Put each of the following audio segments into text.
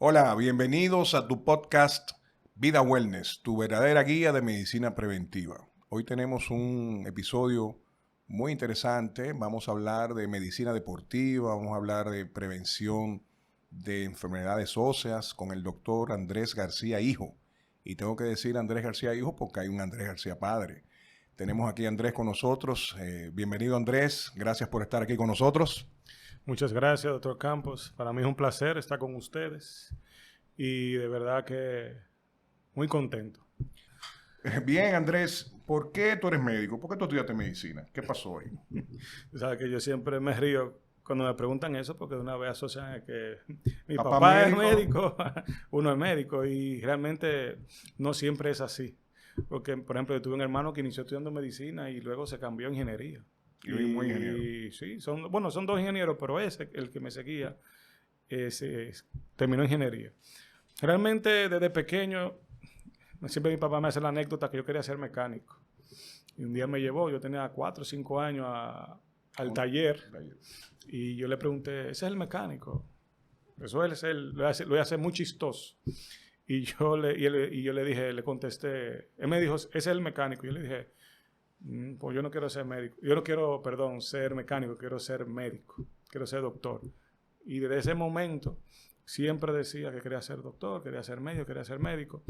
Hola, bienvenidos a tu podcast Vida Wellness, tu verdadera guía de medicina preventiva. Hoy tenemos un episodio muy interesante. Vamos a hablar de medicina deportiva, vamos a hablar de prevención de enfermedades óseas con el doctor Andrés García Hijo. Y tengo que decir Andrés García Hijo porque hay un Andrés García Padre. Tenemos aquí a Andrés con nosotros. Bienvenido Andrés, gracias por estar aquí con nosotros. Muchas gracias, doctor Campos. Para mí es un placer estar con ustedes y de verdad que muy contento. Bien, Andrés, ¿por qué tú eres médico? ¿Por qué tú estudiaste medicina? ¿Qué pasó ahí? O sea, que yo siempre me río cuando me preguntan eso porque de una vez asocian a que mi Papá papá es médico. médico, uno es médico y realmente no siempre es así. Porque, por ejemplo, yo tuve un hermano que inició estudiando medicina y luego se cambió a ingeniería. Y hoy muy ingeniero. Y sí, son dos ingenieros, pero ese, el que me seguía, terminó ingeniería. Realmente desde pequeño, siempre mi papá me hace la anécdota que yo quería ser mecánico. Y un día me llevó, yo tenía 4 o 5 años al taller y yo le pregunté, ¿ese es el mecánico? Eso es él, lo voy a hacer muy chistoso. Y yo le dije, le contesté, él me dijo, ese es el mecánico. Y yo le dije, pues yo no quiero ser médico, yo no quiero, perdón, ser mecánico, quiero ser médico, quiero ser doctor. Y desde ese momento siempre decía que quería ser doctor, quería ser médico, quería ser médico.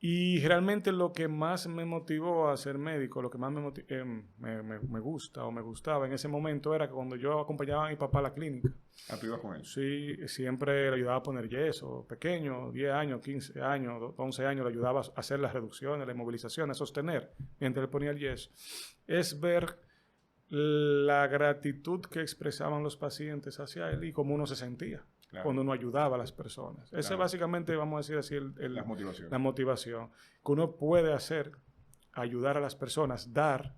Y realmente lo que más me motivó a ser médico, lo que más me gusta o me gustaba en ese momento era que cuando yo acompañaba a mi papá a la clínica, ¿Tú ibas con él? sí, siempre le ayudaba a poner yeso, pequeño, 10 años, 15 años, 11 años, le ayudaba a hacer las reducciones, las inmovilizaciones, a sostener mientras le ponía el yeso. Es ver la gratitud que expresaban los pacientes hacia él y cómo uno se sentía cuando uno ayudaba a las personas. Ese básicamente, vamos a decir así, la motivación que uno puede hacer, ayudar a las personas, dar,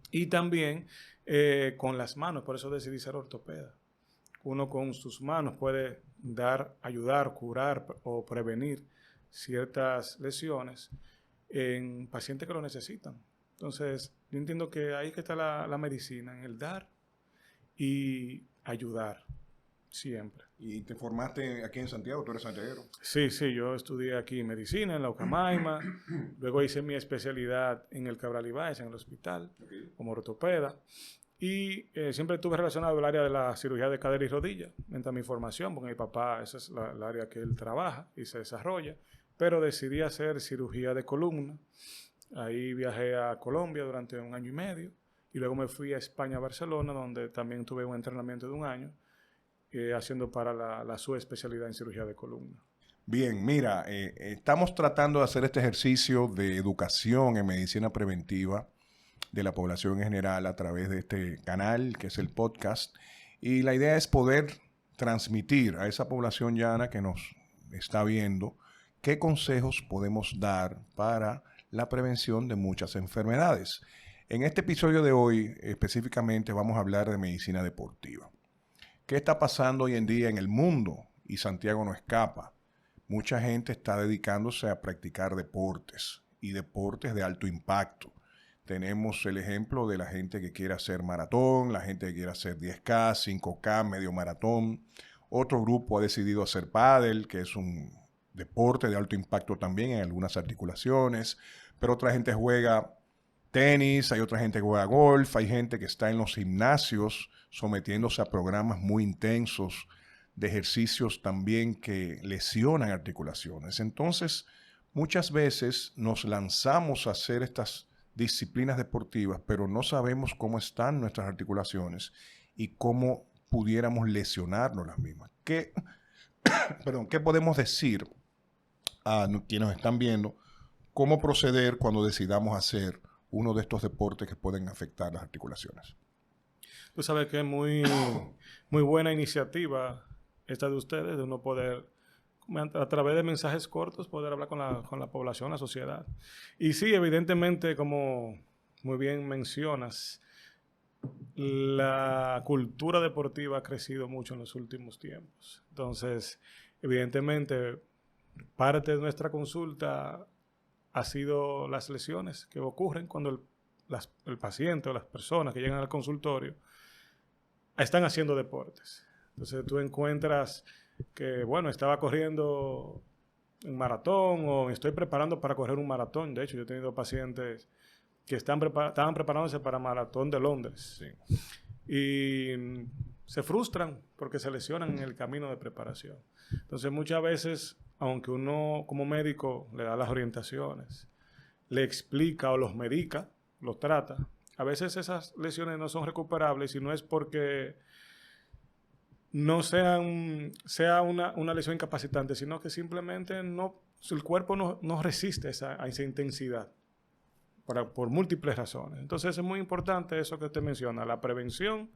y también con las manos. Por eso decidí ser ortopeda. Uno con sus manos puede dar, ayudar, curar o prevenir ciertas lesiones en pacientes que lo necesitan. Entonces, yo entiendo que ahí que está la medicina, en el dar y ayudar siempre. ¿Y te formaste aquí en Santiago? ¿Tú eres santiaguero? Sí, yo estudié aquí medicina en la Ucamaima, luego hice mi especialidad en el Cabral Ibáez, en el hospital, como ortopeda, y siempre estuve relacionado al área de la cirugía de cadera y rodilla, mientras mi formación, porque mi papá, esa es el área que él trabaja y se desarrolla, pero decidí hacer cirugía de columna. Ahí viajé a Colombia durante 1 año y medio, y luego me fui a España, a Barcelona, donde también tuve un entrenamiento de 1 año, haciendo para la subespecialidad en cirugía de columna. Bien, mira, estamos tratando de hacer este ejercicio de educación en medicina preventiva de la población en general a través de este canal que es el podcast. Y la idea es poder transmitir a esa población llana que nos está viendo qué consejos podemos dar para la prevención de muchas enfermedades. En este episodio de hoy específicamente vamos a hablar de medicina deportiva. ¿Qué está pasando hoy en día en el mundo? Y Santiago no escapa. Mucha gente está dedicándose a practicar deportes y deportes de alto impacto. Tenemos el ejemplo de la gente que quiere hacer maratón, la gente que quiere hacer 10K, 5K, medio maratón. Otro grupo ha decidido hacer pádel, que es un deporte de alto impacto también en algunas articulaciones. Pero otra gente juega tenis, hay otra gente que juega golf, hay gente que está en los gimnasios sometiéndose a programas muy intensos de ejercicios también que lesionan articulaciones. Entonces, muchas veces nos lanzamos a hacer estas disciplinas deportivas, pero no sabemos cómo están nuestras articulaciones y cómo pudiéramos lesionarnos las mismas. ¿Qué podemos decir a quienes nos están viendo? ¿Cómo proceder cuando decidamos hacer uno de estos deportes que pueden afectar las articulaciones? Tú sabes que es muy buena iniciativa esta de ustedes, de uno poder, a través de mensajes cortos, poder hablar con la población, la sociedad. Y sí, evidentemente, como muy bien mencionas, la cultura deportiva ha crecido mucho en los últimos tiempos. Entonces, evidentemente, parte de nuestra consulta ha sido las lesiones que ocurren cuando el paciente o las personas que llegan al consultorio están haciendo deportes. Entonces tú encuentras que, bueno, estaba corriendo un maratón o me estoy preparando para correr un maratón. De hecho, yo he tenido pacientes que estaban preparándose para Maratón de Londres. Sí. Y se frustran porque se lesionan en el camino de preparación. Entonces, muchas veces, aunque uno como médico le da las orientaciones, le explica o los medica, los trata, a veces esas lesiones no son recuperables y no es porque no sea una lesión incapacitante, sino que simplemente el cuerpo no resiste a esa intensidad por múltiples razones. Entonces es muy importante eso que usted menciona, la prevención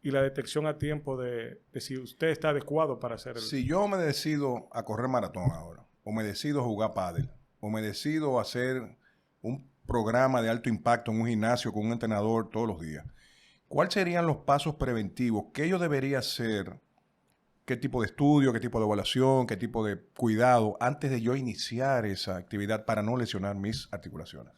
y la detección a tiempo de si usted está adecuado para hacer el... Si yo me decido a correr maratón ahora, o me decido a jugar pádel, o me decido a hacer un programa de alto impacto en un gimnasio con un entrenador todos los días, ¿cuáles serían los pasos preventivos? ¿Qué yo debería hacer? ¿Qué tipo de estudio, qué tipo de evaluación, qué tipo de cuidado antes de yo iniciar esa actividad para no lesionar mis articulaciones?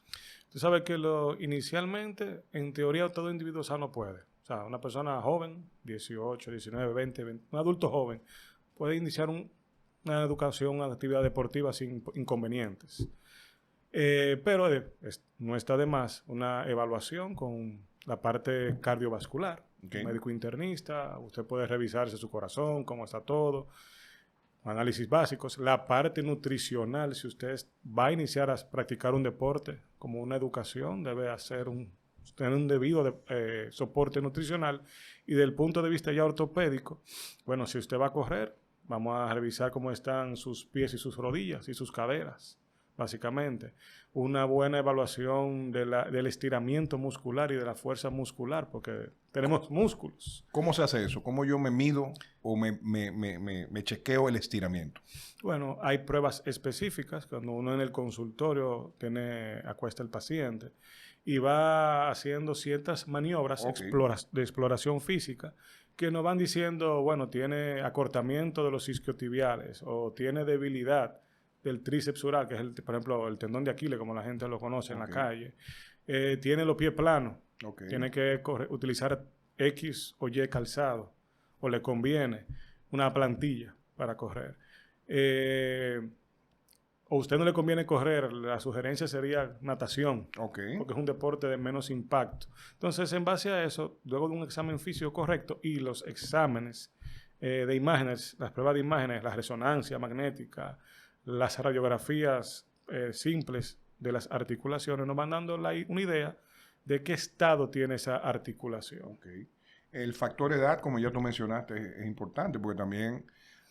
Tú sabes que inicialmente, en teoría, todo individuo sano puede. O sea, una persona joven, 18, 19, 20, un adulto joven, puede iniciar una educación, una actividad deportiva sin inconvenientes. Pero no está de más una evaluación con la parte cardiovascular. Okay. Un médico internista, usted puede revisarse su corazón, cómo está todo, análisis básicos. La parte nutricional, si usted va a iniciar a practicar un deporte como una educación, debe tener un debido soporte nutricional. Y del punto de vista ya ortopédico, bueno, si usted va a correr, vamos a revisar cómo están sus pies y sus rodillas y sus caderas. Básicamente, una buena evaluación del estiramiento muscular y de la fuerza muscular, porque tenemos músculos. ¿Cómo se hace eso? ¿Cómo yo me mido o me chequeo el estiramiento? Bueno, hay pruebas específicas cuando uno en el consultorio acuesta el paciente y va haciendo ciertas maniobras de exploración física que nos van diciendo, bueno, tiene acortamiento de los isquiotibiales o tiene debilidad del tríceps ural, que es, por ejemplo, el tendón de Aquiles, como la gente lo conoce en la calle. Tiene los pies planos. Tiene que utilizar X o Y calzado. O le conviene una plantilla para correr. O a usted no le conviene correr, la sugerencia sería natación. Porque es un deporte de menos impacto. Entonces, en base a eso, luego de un examen físico correcto y los exámenes de imágenes, las pruebas de imágenes, la resonancia magnética, las radiografías simples de las articulaciones nos van dando una idea de qué estado tiene esa articulación. El factor edad, como ya tú mencionaste, es importante porque también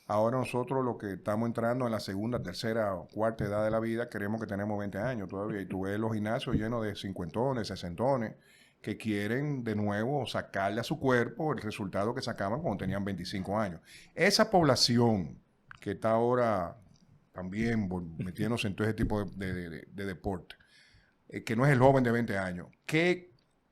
ahora nosotros los que estamos entrando en la segunda, tercera o cuarta edad de la vida, creemos que tenemos 20 años todavía y tú ves los gimnasios llenos de cincuentones, sesentones que quieren de nuevo sacarle a su cuerpo el resultado que sacaban cuando tenían 25 años. Esa población que está ahora también metiéndose en todo ese tipo de deporte, que no es el joven de 20 años,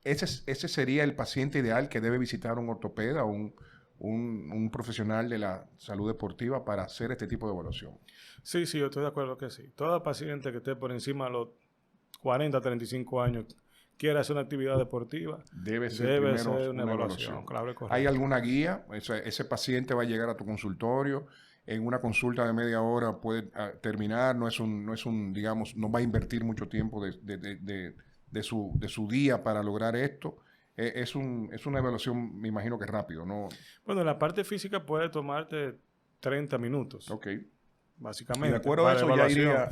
ese sería el paciente ideal que debe visitar un ortopeda o un profesional de la salud deportiva para hacer este tipo de evaluación. Sí, yo estoy de acuerdo que sí. Todo paciente que esté por encima de los 40, 35 años quiera hacer una actividad deportiva, debe ser primero una evaluación. Claro, ¿hay alguna guía? Ese paciente va a llegar a tu consultorio, en una consulta de media hora puede terminar, no va a invertir mucho tiempo de su día para lograr esto. Es una evaluación, me imagino que rápido, ¿no? Bueno, la parte física puede tomarte 30 minutos. Básicamente. Y de acuerdo a eso ya iría...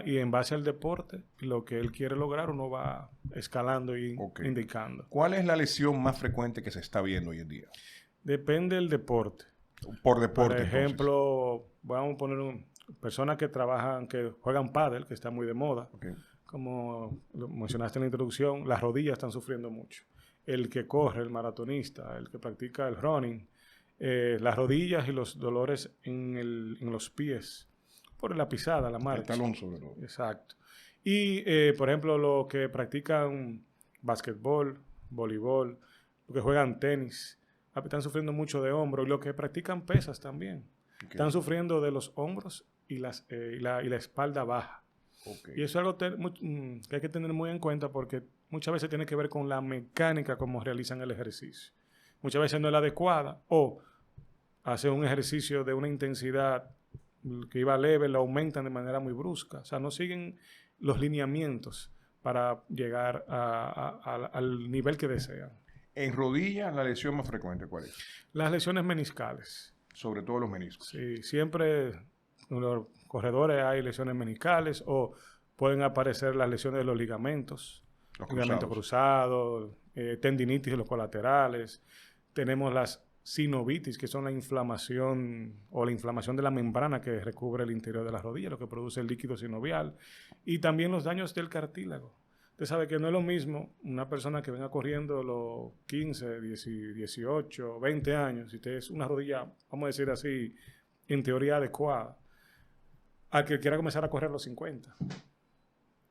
Y en base al deporte, lo que él quiere lograr, uno va escalando y indicando. ¿Cuál es la lesión más frecuente que se está viendo hoy en día? Depende del deporte. Por deporte, por ejemplo, vamos a poner personas que juegan pádel, que está muy de moda. Como lo mencionaste en la introducción, las rodillas están sufriendo mucho. El que corre, el maratonista, el que practica el running, las rodillas y los dolores en los pies, por la pisada, la marcha. El talón sobre todo. Exacto. Y, por ejemplo, los que practican básquetbol, voleibol, los que juegan tenis, están sufriendo mucho de hombro. Y los que practican pesas también. Están sufriendo de los hombros y la espalda baja. Y eso es algo que hay que tener muy en cuenta porque muchas veces tiene que ver con la mecánica como realizan el ejercicio. Muchas veces no es la adecuada o hacen un ejercicio de una intensidad que iba leve, lo aumentan de manera muy brusca. O sea, no siguen los lineamientos para llegar al nivel que desean. En rodillas, la lesión más frecuente, ¿cuál es? Las lesiones meniscales. Sobre todo los meniscos. Sí, siempre en los corredores hay lesiones meniscales o pueden aparecer las lesiones de los ligamentos. Los Ligamento cruzado, tendinitis de los colaterales. Tenemos las sinovitis, que son la inflamación o la inflamación de la membrana que recubre el interior de la rodilla, lo que produce el líquido sinovial. Y también los daños del cartílago. Usted sabe que no es lo mismo una persona que venga corriendo los 15, 18, 20 años, si usted es una rodilla, vamos a decir así, en teoría adecuada, a que quiera comenzar a correr los 50.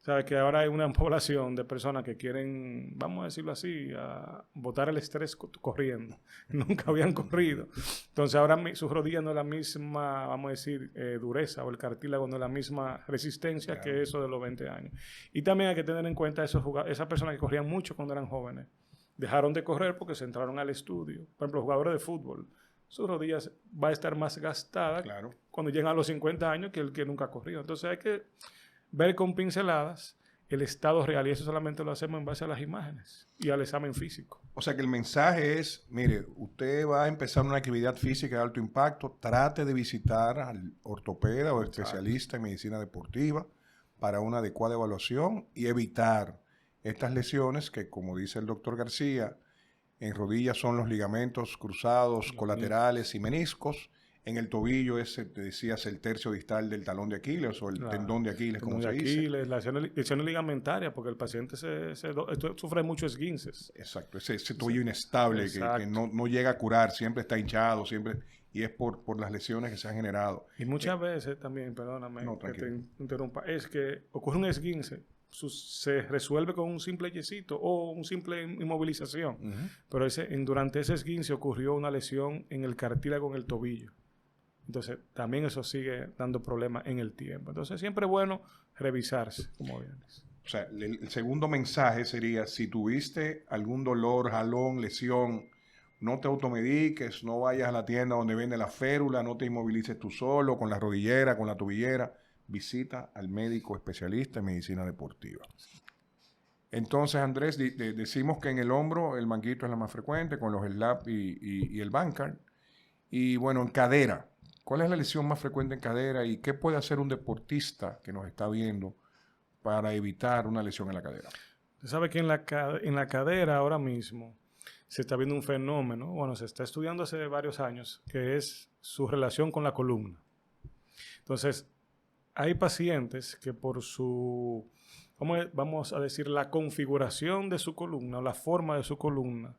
Sabe que ahora hay una población de personas que quieren, vamos a decirlo así, a botar el estrés corriendo. Nunca habían corrido. Entonces ahora sus rodillas no es la misma, vamos a decir, dureza, o el cartílago no es la misma resistencia que eso de los 20 años. Y también hay que tener en cuenta esas personas que corrían mucho cuando eran jóvenes. Dejaron de correr porque se entraron al estudio. Por ejemplo, los jugadores de fútbol. Sus rodillas va a estar más gastadas cuando llegan a los 50 años que el que nunca ha corrido. Entonces hay que ver con pinceladas el estado real, y eso solamente lo hacemos en base a las imágenes y al examen físico. O sea que el mensaje es, mire, usted va a empezar una actividad física de alto impacto, trate de visitar al ortopeda o especialista en medicina deportiva para una adecuada evaluación y evitar estas lesiones que, como dice el doctor García, en rodillas son los ligamentos cruzados, colaterales y meniscos. En el tobillo es, te decías, el tercio distal del talón de Aquiles o el tendón de Aquiles, como se dice. Las lesiones ligamentárias, porque el paciente sufre muchos esguinces. Exacto, ese tobillo inestable que no llega a curar, siempre está hinchado, y es por las lesiones que se han generado. Y muchas veces también, perdóname que te interrumpa, es que ocurre un esguince, se resuelve con un simple yesito o un simple inmovilización, pero durante ese esguince ocurrió una lesión en el cartílago en el tobillo. Entonces, también eso sigue dando problemas en el tiempo. Entonces, siempre es bueno revisarse, como vienes. O sea, el segundo mensaje sería, si tuviste algún dolor, jalón, lesión, no te automediques, no vayas a la tienda donde vende la férula, no te inmovilices tú solo, con la rodillera, con la tobillera. Visita al médico especialista en medicina deportiva. Entonces, Andrés, decimos que en el hombro el manguito es la más frecuente, con los slap y el Bankart. Y bueno, en cadera. ¿Cuál es la lesión más frecuente en cadera y qué puede hacer un deportista que nos está viendo para evitar una lesión en la cadera? Usted sabe que en la cadera ahora mismo se está viendo un fenómeno, bueno, se está estudiando hace varios años, que es su relación con la columna. Entonces, hay pacientes que por su, vamos a decir, la configuración de su columna o la forma de su columna,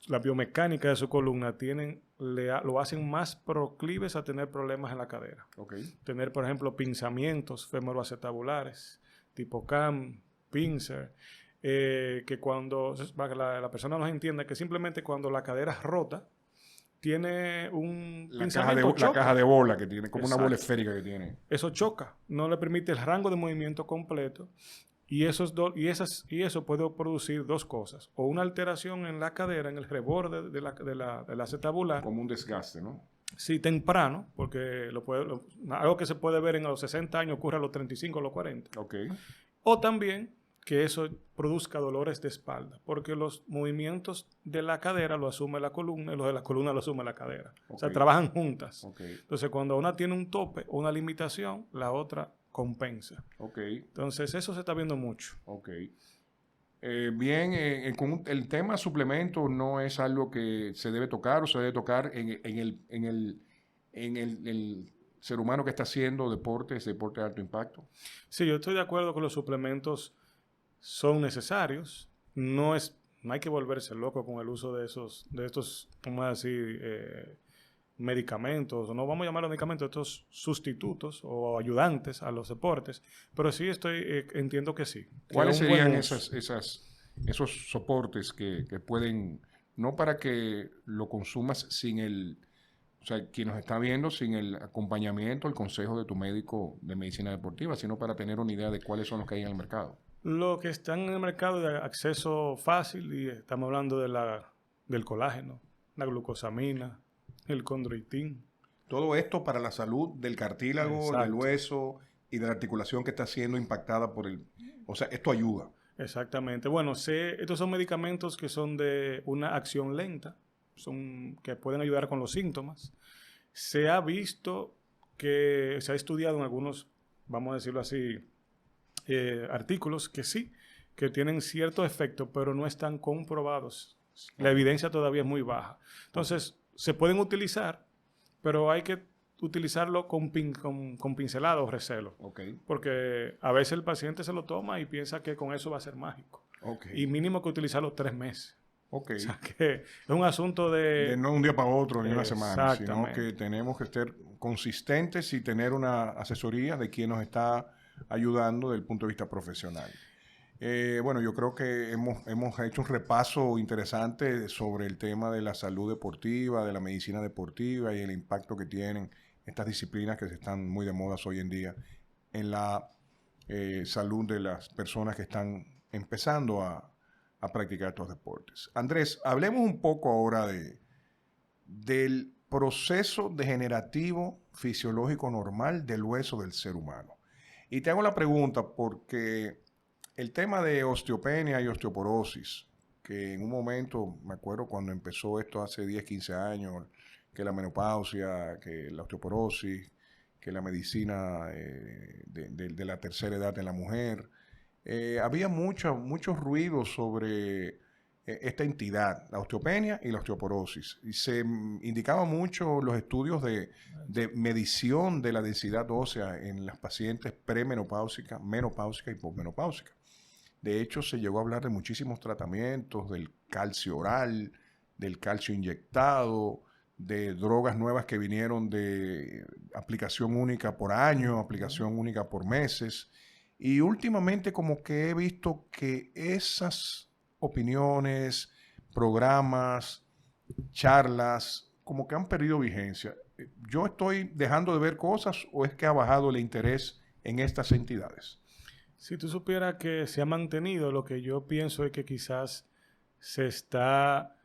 la biomecánica de su columna lo hacen más proclives a tener problemas en la cadera. Tener, por ejemplo, pinzamientos femoroacetabulares, tipo CAM, pincer, que cuando la persona nos entienda que simplemente cuando la cadera es rota, tiene un pinzamiento, la caja de bola que tiene, como una bola esférica que tiene. Eso choca, no le permite el rango de movimiento completo. Y eso puede producir dos cosas. O una alteración en la cadera, en el reborde de la acetabular. Como un desgaste, ¿no? Sí, temprano, porque algo que se puede ver en los 60 años ocurre a los 35 o los 40. O también que eso produzca dolores de espalda, porque los movimientos de la cadera lo asume la columna y los de la columna lo asume la cadera. O sea, trabajan juntas. Entonces, cuando una tiene un tope o una limitación, la otra compensa. Entonces, eso se está viendo mucho. Bien, con el tema suplementos no es algo que se debe tocar o se debe tocar en el ser humano que está haciendo deporte de alto impacto. Sí, yo estoy de acuerdo que los suplementos son necesarios. No hay que volverse loco con el uso de estos, vamos a decir, medicamentos, o no vamos a llamarlos medicamentos, estos sustitutos o ayudantes a los deportes, pero sí entiendo que sí. ¿Cuáles serían esos soportes que pueden, no para que lo consumas o sea, quien nos está viendo, sin el acompañamiento, el consejo de tu médico de medicina deportiva, sino para tener una idea de cuáles son los que hay en el mercado? Lo que están en el mercado de acceso fácil, y estamos hablando del colágeno, la glucosamina, el condroitín. Todo esto para la salud del cartílago, Exacto. del hueso y de la articulación que está siendo impactada por el... O sea, esto ayuda. Exactamente. Bueno, estos son medicamentos que son de una acción lenta, que pueden ayudar con los síntomas. Se ha visto que se ha estudiado en algunos, vamos a decirlo así, artículos que sí, que tienen cierto efecto, pero no están comprobados. La evidencia todavía es muy baja. Entonces, se pueden utilizar, pero hay que utilizarlo con pincelada o recelo. Okay. Porque a veces el paciente se lo toma y piensa que con eso va a ser mágico. Okay. Y mínimo que utilizarlo 3 meses. Okay. O sea que es un asunto de no un día para otro ni una semana, sino exactamente. que tenemos que ser consistentes y tener una asesoría de quien nos está ayudando desde el punto de vista profesional. Bueno, yo creo que hemos hecho un repaso interesante sobre el tema de la salud deportiva, de la medicina deportiva y el impacto que tienen estas disciplinas que están muy de moda hoy en día en la salud de las personas que están empezando a practicar estos deportes. Andrés, hablemos un poco ahora del proceso degenerativo fisiológico normal del hueso del ser humano. Y te hago la pregunta porque el tema de osteopenia y osteoporosis, que en un momento, me acuerdo cuando empezó esto hace 10, 15 años, que la menopausia, que la osteoporosis, que la medicina de la tercera edad en la mujer, había mucho ruido sobre esta entidad, la osteopenia y la osteoporosis. Y se indicaban mucho los estudios de medición de la densidad ósea en las pacientes premenopáusicas, menopáusicas y posmenopáusicas. De hecho, se llegó a hablar de muchísimos tratamientos, del calcio oral, del calcio inyectado, de drogas nuevas que vinieron de aplicación única por año, aplicación única por meses. Y últimamente como que he visto que esas opiniones, programas, charlas, como que han perdido vigencia. ¿Yo estoy dejando de ver cosas o es que ha bajado el interés en estas entidades? Si tú supieras que se ha mantenido, lo que yo pienso es que quizás se está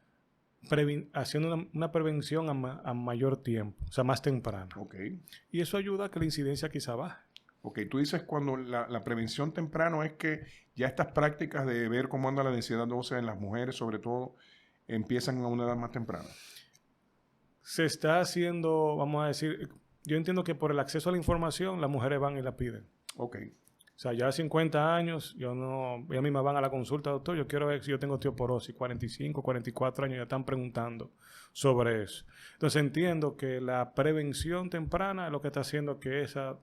haciendo una prevención a mayor tiempo, o sea, más temprana. Okay. Y eso ayuda a que la incidencia quizá baje. Ok, tú dices cuando la prevención temprano es que ya estas prácticas de ver cómo anda la densidad ósea en las mujeres, sobre todo, empiezan a una edad más temprana. Se está haciendo, vamos a decir, yo entiendo que por el acceso a la información, las mujeres van y la piden. Ok. O sea, ya a 50 años, ellas mismas van a la consulta, doctor, yo quiero ver si yo tengo osteoporosis, 45, 44 años, ya están preguntando sobre eso. Entonces entiendo que la prevención temprana es lo que está haciendo que esa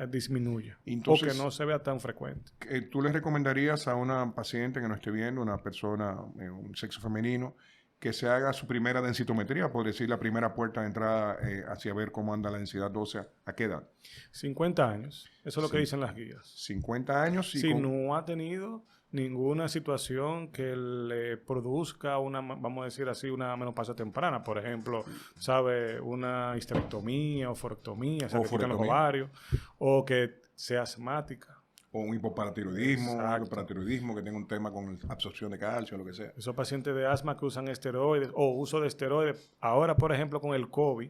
disminuya. Entonces, o que no se vea tan frecuente. ¿Tú le recomendarías a una paciente que no esté viendo, una persona, un sexo femenino, que se haga su primera densitometría, por decir la primera puerta de entrada hacia ver cómo anda la densidad ósea? ¿A qué edad? 50 años. Eso es lo que dicen las guías. 50 años. Si no ha tenido ninguna situación que le produzca vamos a decir así, una menopausia temprana. Por ejemplo, ¿sabe? Una histerectomía o forectomía, se quitan los ovarios, o que sea asmática. O un hipoparatiroidismo, que tenga un tema con absorción de calcio, lo que sea. Esos pacientes de asma que usan esteroides o uso de esteroides. Ahora, por ejemplo, con el COVID,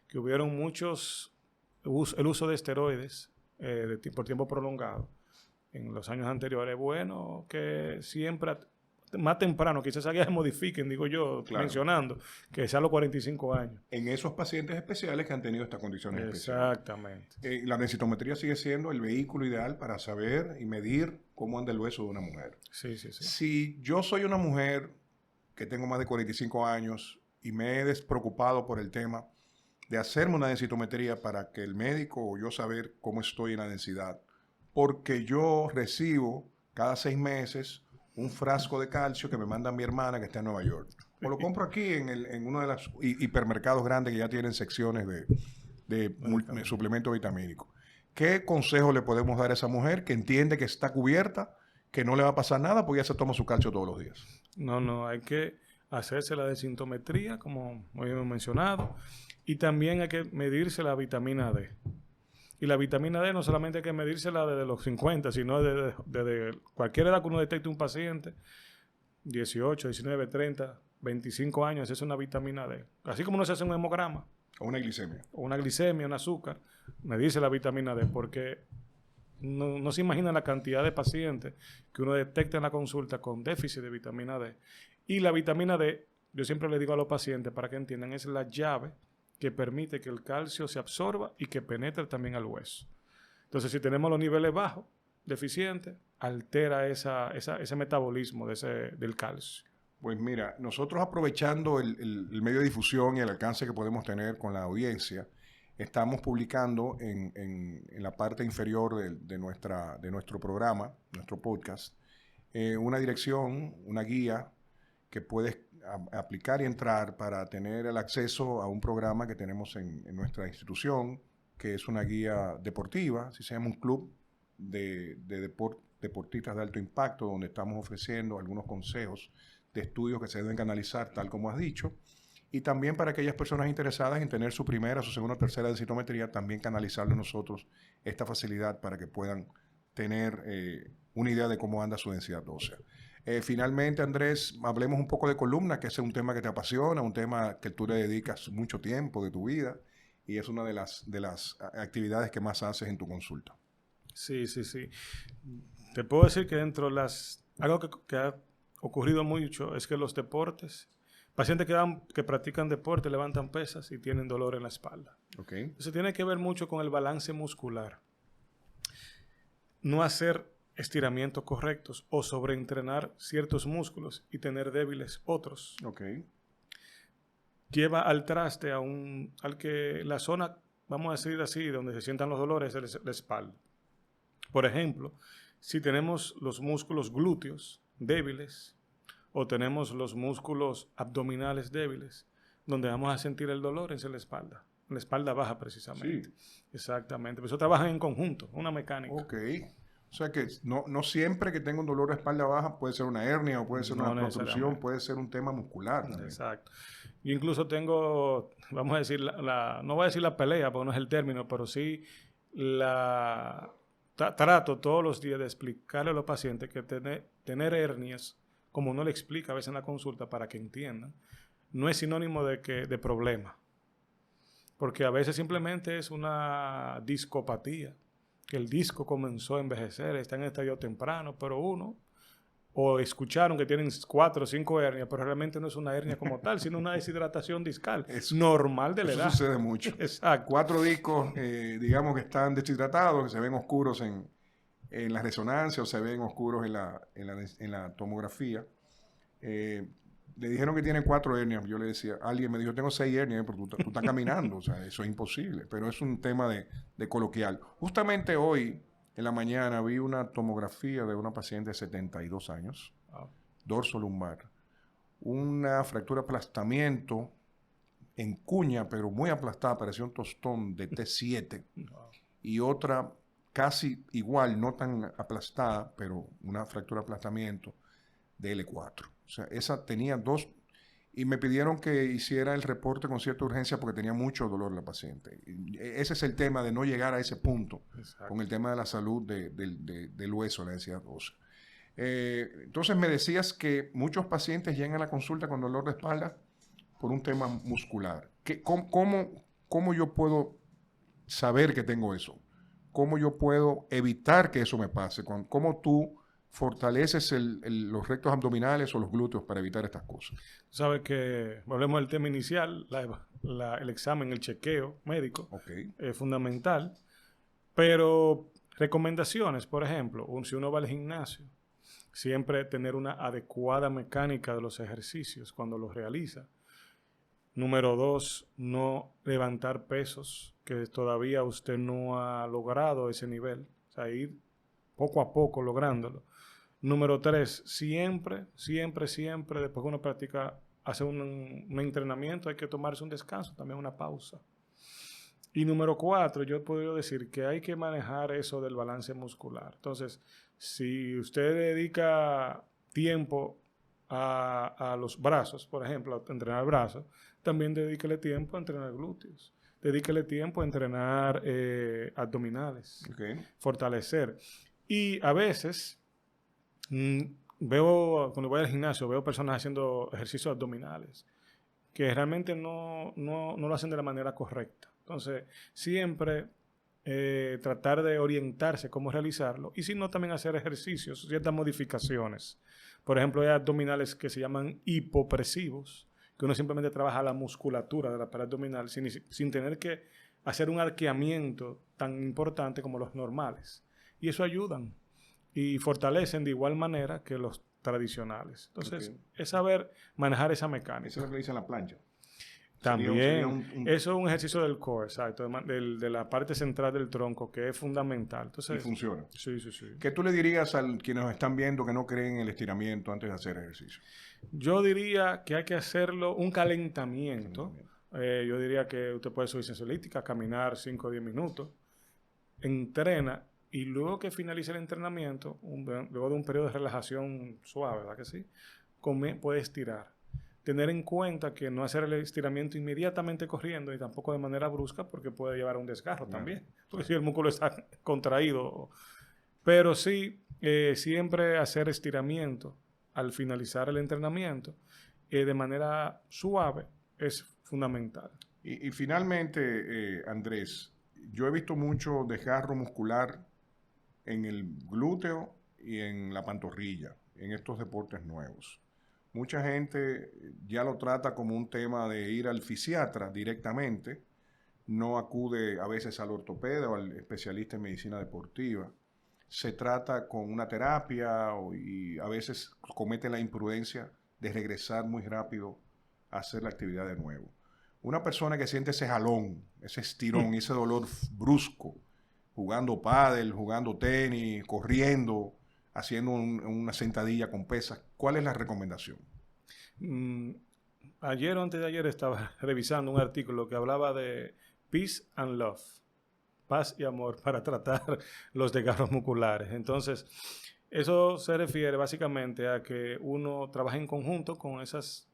que hubieron el uso de esteroides por tiempo prolongado en los años anteriores. Bueno, que siempre, más temprano, quizás se modifiquen, digo yo, claro, mencionando, que sea a los 45 años. En esos pacientes especiales que han tenido estas condiciones Exactamente. especiales. La densitometría sigue siendo el vehículo ideal para saber y medir cómo anda el hueso de una mujer. Sí. Si yo soy una mujer que tengo más de 45 años y me he despreocupado por el tema de hacerme una densitometría para que el médico o yo saber cómo estoy en la densidad, porque yo recibo cada 6 meses un frasco de calcio que me manda mi hermana que está en Nueva York. O lo compro aquí en uno de los hipermercados grandes que ya tienen secciones de suplementos vitamínicos. ¿Qué consejo le podemos dar a esa mujer que entiende que está cubierta, que no le va a pasar nada porque ya se toma su calcio todos los días? No, hay que hacerse la densitometría, como hoy hemos mencionado, y también hay que medirse la vitamina D. Y la vitamina D no solamente hay que medírsela desde los 50, sino desde cualquier edad que uno detecte un paciente, 18, 19, 30, 25 años, es una vitamina D. Así como uno se hace un hemograma. O una glicemia. O una glicemia, un azúcar. Me dice la vitamina D porque no se imagina la cantidad de pacientes que uno detecta en la consulta con déficit de vitamina D. Y la vitamina D, yo siempre le digo a los pacientes para que entiendan, es la llave que permite que el calcio se absorba y que penetre también al hueso. Entonces, si tenemos los niveles bajos, deficientes, altera ese metabolismo del calcio. Pues mira, nosotros aprovechando el medio de difusión y el alcance que podemos tener con la audiencia, estamos publicando en la parte inferior de nuestro programa, nuestro podcast, una dirección, una guía que puedes aplicar y entrar para tener el acceso a un programa que tenemos en nuestra institución, que es una guía deportiva, así se llama un club de deportistas de alto impacto, donde estamos ofreciendo algunos consejos de estudios que se deben canalizar, tal como has dicho, y también para aquellas personas interesadas en tener su primera, su segunda o tercera densitometría, también canalizarle nosotros esta facilidad para que puedan tener una idea de cómo anda su densidad ósea. Finalmente, Andrés, hablemos un poco de columna, que ese es un tema que te apasiona, un tema que tú le dedicas mucho tiempo de tu vida y es una de las actividades que más haces en tu consulta. Sí. Te puedo decir que algo que ha ocurrido mucho es que los deportes, pacientes que practican deporte, levantan pesas y tienen dolor en la espalda. Okay. Entonces tiene que ver mucho con el balance muscular. No hacer estiramientos correctos o sobreentrenar ciertos músculos y tener débiles otros. Okay. Lleva al traste al que la zona, vamos a decir así, donde se sientan los dolores es la espalda. Por ejemplo, si tenemos los músculos glúteos débiles o tenemos los músculos abdominales débiles, donde vamos a sentir el dolor es en la espalda baja precisamente. Sí. Exactamente, pero eso trabaja en conjunto, una mecánica. Ok, o sea que no siempre que tenga un dolor de espalda baja puede ser una hernia o puede ser una protrusión, puede ser un tema muscular también. Exacto. Yo incluso tengo, vamos a decir, no voy a decir la pelea porque no es el término, pero sí trato todos los días de explicarle a los pacientes que tener hernias, como uno le explica a veces en la consulta para que entiendan, no es sinónimo de problema. Porque a veces simplemente es una discopatía, que el disco comenzó a envejecer, está en estadio temprano, pero o escucharon que tienen 4 o 5 hernias, pero realmente no es una hernia como tal, sino una deshidratación discal, normal de la edad. Eso sucede mucho. Exacto. 4 discos, digamos que están deshidratados, que se ven oscuros en la resonancia o se ven oscuros en la tomografía. Le dijeron que tiene 4 hernias. Yo le decía, alguien me dijo, tengo 6 hernias, pero tú estás caminando. O sea, eso es imposible. Pero es un tema de coloquial. Justamente hoy, en la mañana, vi una tomografía de una paciente de 72 años, dorso lumbar, una fractura aplastamiento en cuña, pero muy aplastada, parecía un tostón de T7, y otra casi igual, no tan aplastada, pero una fractura aplastamiento de L4. O sea, esa tenía 2, y me pidieron que hiciera el reporte con cierta urgencia porque tenía mucho dolor la paciente. Y ese es el tema de no llegar a ese punto. Exacto. Con el tema de la salud del hueso, la densidad ósea. Entonces me decías que muchos pacientes llegan a la consulta con dolor de espalda por un tema muscular. ¿Cómo yo puedo saber que tengo eso? ¿Cómo yo puedo evitar que eso me pase? ¿Cómo tú fortaleces los rectos abdominales o los glúteos para evitar estas cosas? Sabes que, volvemos al tema inicial, el examen, el chequeo médico, es fundamental, pero recomendaciones, por ejemplo, si uno va al gimnasio, siempre tener una adecuada mecánica de los ejercicios cuando los realiza. Número 2, no levantar pesos que todavía usted no ha logrado ese nivel, o sea, ir poco a poco lográndolo. Número 3, siempre, después que uno practica, hace un entrenamiento, hay que tomarse un descanso, también una pausa. Y número 4, yo he podido decir que hay que manejar eso del balance muscular. Entonces, si usted dedica tiempo a los brazos, por ejemplo, a entrenar brazos, también dedíquele tiempo a entrenar glúteos. Dedíquele tiempo a entrenar abdominales, fortalecer. Y a veces, cuando voy al gimnasio, veo personas haciendo ejercicios abdominales que realmente no lo hacen de la manera correcta. Entonces, siempre tratar de orientarse cómo realizarlo y si no, también hacer ejercicios, ciertas modificaciones. Por ejemplo, hay abdominales que se llaman hipopresivos, que uno simplemente trabaja la musculatura de la pared abdominal sin tener que hacer un arqueamiento tan importante como los normales. Y eso ayudan y fortalecen de igual manera que los tradicionales. Entonces, es saber manejar esa mecánica. Eso es lo que dice en la plancha. También, eso es un ejercicio del core, exacto, de la parte central del tronco, que es fundamental. Entonces, y funciona. Sí. ¿Qué tú le dirías a quienes nos están viendo que no creen en el estiramiento antes de hacer ejercicio? Yo diría que hay que hacerlo un calentamiento. Yo diría que usted puede subir sensorística, caminar 5 o 10 minutos, entrena y luego que finalice el entrenamiento, luego de un periodo de relajación suave, ¿verdad que sí? Puede estirar. Tener en cuenta que no hacer el estiramiento inmediatamente corriendo y tampoco de manera brusca porque puede llevar a un desgarro también. Porque si el músculo está contraído. Pero sí, siempre hacer estiramiento al finalizar el entrenamiento de manera suave es fundamental. Y finalmente, Andrés, yo he visto mucho desgarro muscular en el glúteo y en la pantorrilla, en estos deportes nuevos. Mucha gente ya lo trata como un tema de ir al fisiatra directamente, no acude a veces al ortopeda o al especialista en medicina deportiva. Se trata con una terapia y a veces comete la imprudencia de regresar muy rápido a hacer la actividad de nuevo. Una persona que siente ese jalón, ese estirón, ese dolor brusco, jugando pádel, jugando tenis, corriendo, haciendo una sentadilla con pesas, ¿cuál es la recomendación? Ayer o antes de ayer estaba revisando un artículo que hablaba de peace and love, paz y amor para tratar los desgarros musculares. Entonces, eso se refiere básicamente a que uno trabaja en conjunto con esas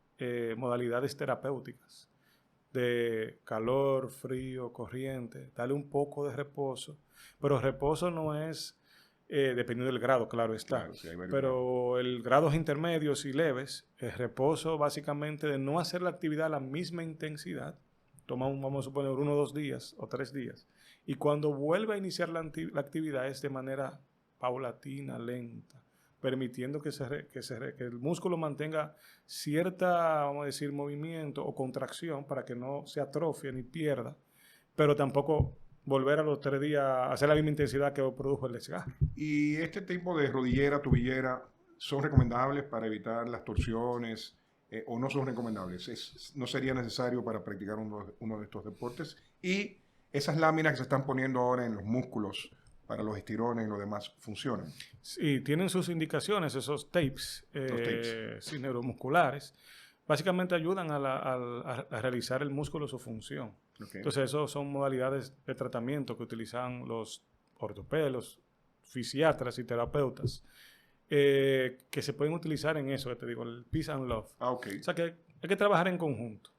modalidades terapéuticas de calor, frío, corriente, darle un poco de reposo, pero reposo no es dependiendo del grado, claro está. Claro, sí, pero el grados intermedios y leves, el reposo básicamente de no hacer la actividad a la misma intensidad, vamos a suponer 1 o 2 días o 3 días, y cuando vuelve a iniciar la actividad es de manera paulatina, lenta, permitiendo que el músculo mantenga cierta, vamos a decir, movimiento o contracción para que no se atrofie ni pierda, pero tampoco volver a los 3 días a hacer la misma intensidad que produjo el desgarro. ¿Y este tipo de rodillera, tobillera, son recomendables para evitar las torsiones o no son recomendables? ¿No sería necesario para practicar uno de estos deportes? Y esas láminas que se están poniendo ahora en los músculos para los estirones y lo demás, ¿funcionan? Sí, tienen sus indicaciones, esos tapes, neuromusculares. Básicamente ayudan a realizar el músculo su función. Okay. Entonces, eso son modalidades de tratamiento que utilizan los ortopedas, los fisiatras y terapeutas, que se pueden utilizar en eso, que te digo, el peace and love. Okay. O sea, que hay que trabajar en conjunto.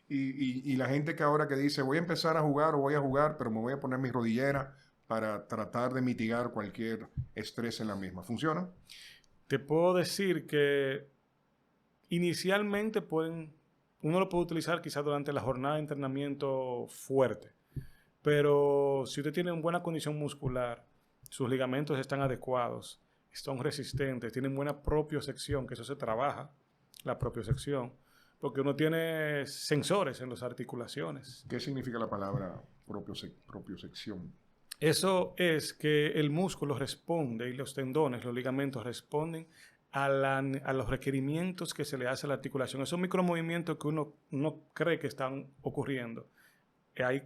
Y la gente que ahora que dice, voy a empezar a jugar o voy a jugar, pero me voy a poner mi rodillera para tratar de mitigar cualquier estrés en la misma. ¿Funciona? Te puedo decir que inicialmente uno lo puede utilizar quizás durante la jornada de entrenamiento fuerte, pero si usted tiene una buena condición muscular, sus ligamentos están adecuados, son resistentes, tienen buena propiocepción, que eso se trabaja, la propiocepción, porque uno tiene sensores en las articulaciones. ¿Qué significa la palabra propiocepción? Eso es que el músculo responde y los tendones, los ligamentos responden a los requerimientos que se le hace a la articulación. Esos micromovimientos que uno no cree que están ocurriendo. Hay,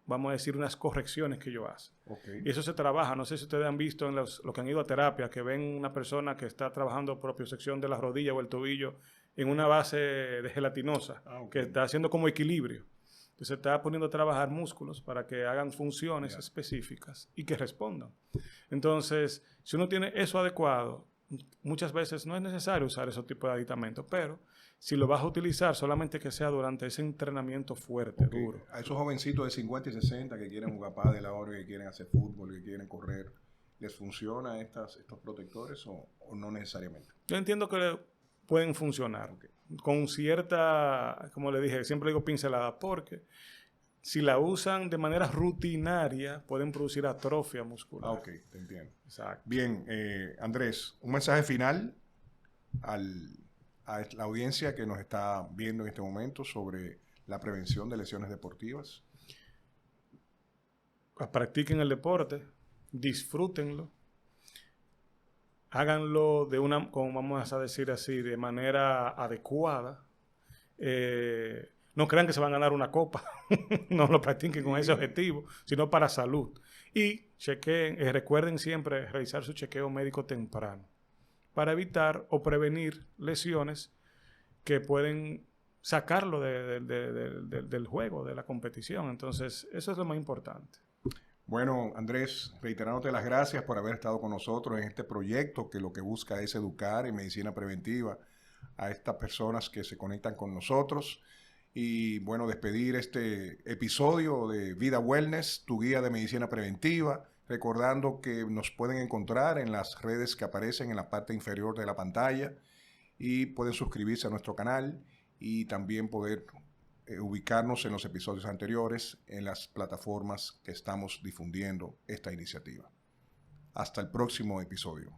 vamos a decir, unas correcciones que ellos hacen. Okay. Y eso se trabaja. No sé si ustedes han visto en los que han ido a terapia, que ven una persona que está trabajando propiocepción de la rodilla o el tobillo en una base de gelatinosa, okay, que está haciendo como equilibrio. Entonces está poniendo a trabajar músculos para que hagan funciones específicas y que respondan. Entonces, si uno tiene eso adecuado, muchas veces no es necesario usar ese tipo de aditamentos, pero si lo vas a utilizar, solamente que sea durante ese entrenamiento fuerte, duro. A esos jovencitos de 50 y 60 que quieren jugar pádel ahora, que quieren hacer fútbol, que quieren correr, ¿Les funciona estos protectores o no necesariamente? Yo entiendo que pueden funcionar. Okay. Con cierta, como le dije, siempre digo pincelada, porque si la usan de manera rutinaria, pueden producir atrofia muscular. Ok, te entiendo. Exacto. Bien, Andrés, un mensaje final a la audiencia que nos está viendo en este momento sobre la prevención de lesiones deportivas. Practiquen el deporte, disfrútenlo, háganlo de una, como vamos a decir así, de manera adecuada. No crean que se van a ganar una copa, no lo practiquen con ese objetivo, sino para salud. Y chequeen, recuerden siempre realizar su chequeo médico temprano para evitar o prevenir lesiones que pueden sacarlo del juego, de la competición. Entonces, eso es lo más importante. Bueno, Andrés, reiterándote las gracias por haber estado con nosotros en este proyecto que lo que busca es educar en medicina preventiva a estas personas que se conectan con nosotros. Y bueno, despedir este episodio de Vida Wellness, tu guía de medicina preventiva, recordando que nos pueden encontrar en las redes que aparecen en la parte inferior de la pantalla y pueden suscribirse a nuestro canal y también poder ubicarnos en los episodios anteriores en las plataformas que estamos difundiendo esta iniciativa. Hasta el próximo episodio.